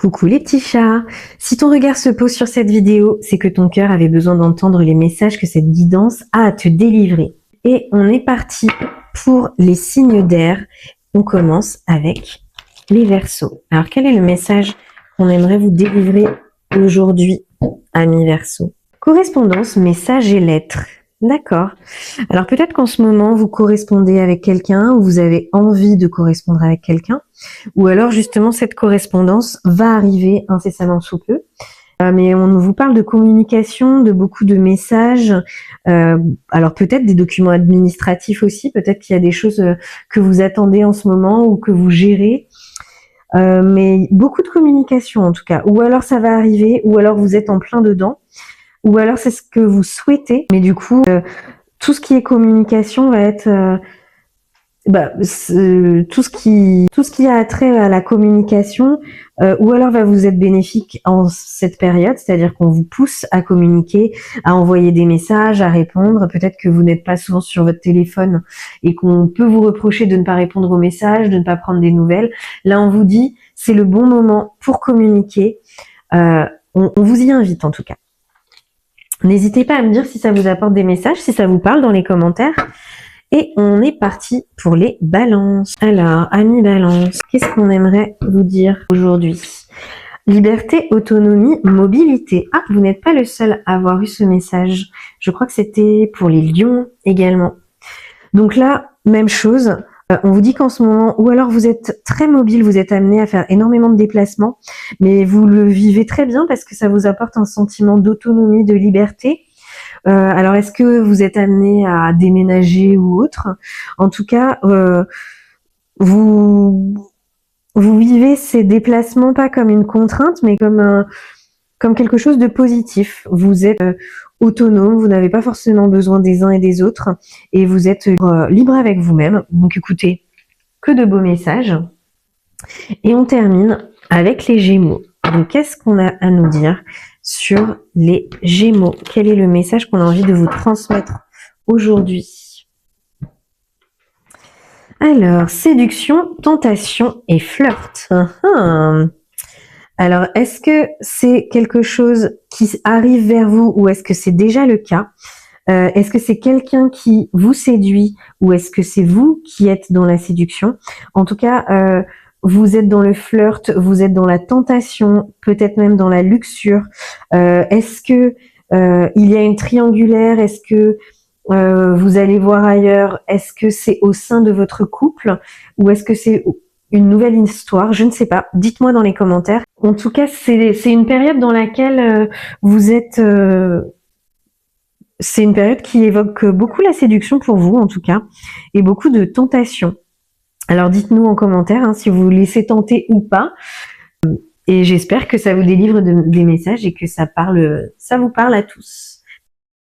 Coucou les petits chats! Si ton regard se pose sur cette vidéo, c'est que ton cœur avait besoin d'entendre les messages que cette guidance a à te délivrer. Et on est parti pour les signes d'air. On commence avec les Verseaux. Alors quel est le message qu'on aimerait vous délivrer aujourd'hui, amis Verseaux? Correspondance, messages et lettres. D'accord. Alors peut-être qu'en ce moment, vous correspondez avec quelqu'un ou vous avez envie de correspondre avec quelqu'un. Ou alors justement, cette correspondance va arriver incessamment sous peu. Mais on vous parle de communication, de beaucoup de messages. Alors peut-être des documents administratifs aussi. Peut-être qu'il y a des choses que vous attendez en ce moment ou que vous gérez. Mais beaucoup de communication en tout cas. Ou alors ça va arriver, ou alors vous êtes en plein dedans. Ou alors c'est ce que vous souhaitez, mais du coup, tout ce qui est communication va être tout ce qui a trait à la communication, ou alors va vous être bénéfique en cette période, c'est-à-dire qu'on vous pousse à communiquer, à envoyer des messages, à répondre. Peut-être que vous n'êtes pas souvent sur votre téléphone et qu'on peut vous reprocher de ne pas répondre aux messages, de ne pas prendre des nouvelles. Là, on vous dit, c'est le bon moment pour communiquer. On vous y invite en tout cas. N'hésitez pas à me dire si ça vous apporte des messages, si ça vous parle dans les commentaires. Et on est parti pour les balances. Alors, amis balance, qu'est-ce qu'on aimerait vous dire aujourd'hui? Liberté, autonomie, mobilité. Ah, vous n'êtes pas le seul à avoir eu ce message. Je crois que c'était pour les lions également. Donc là, même chose. On vous dit qu'en ce moment, ou alors vous êtes très mobile, vous êtes amené à faire énormément de déplacements, mais vous le vivez très bien parce que ça vous apporte un sentiment d'autonomie, de liberté. Alors, est-ce que vous êtes amené à déménager ou autre? En tout cas, vous vivez ces déplacements pas comme une contrainte, mais comme quelque chose de positif. Vous êtes autonome, vous n'avez pas forcément besoin des uns et des autres, et vous êtes libre avec vous-même. Donc écoutez, que de beaux messages. Et on termine avec les Gémeaux. Donc qu'est-ce qu'on a à nous dire sur les Gémeaux? Quel est le message qu'on a envie de vous transmettre aujourd'hui? Alors, séduction, tentation et flirt. Alors, est-ce que c'est quelque chose qui arrive vers vous ou est-ce que c'est déjà le cas? Est-ce que c'est quelqu'un qui vous séduit ou est-ce que c'est vous qui êtes dans la séduction? En tout cas, vous êtes dans le flirt, vous êtes dans la tentation, peut-être même dans la luxure. Est-ce que il y a une triangulaire? Est-ce que vous allez voir ailleurs? Est-ce que c'est au sein de votre couple ou est-ce que c'est une nouvelle histoire? Je ne sais pas. Dites-moi dans les commentaires. En tout cas, c'est une période dans laquelle vous êtes... c'est une période qui évoque beaucoup la séduction pour vous, en tout cas, et beaucoup de tentation. Alors dites-nous en commentaire si vous vous laissez tenter ou pas. Et j'espère que ça vous délivre des messages et que ça vous parle à tous.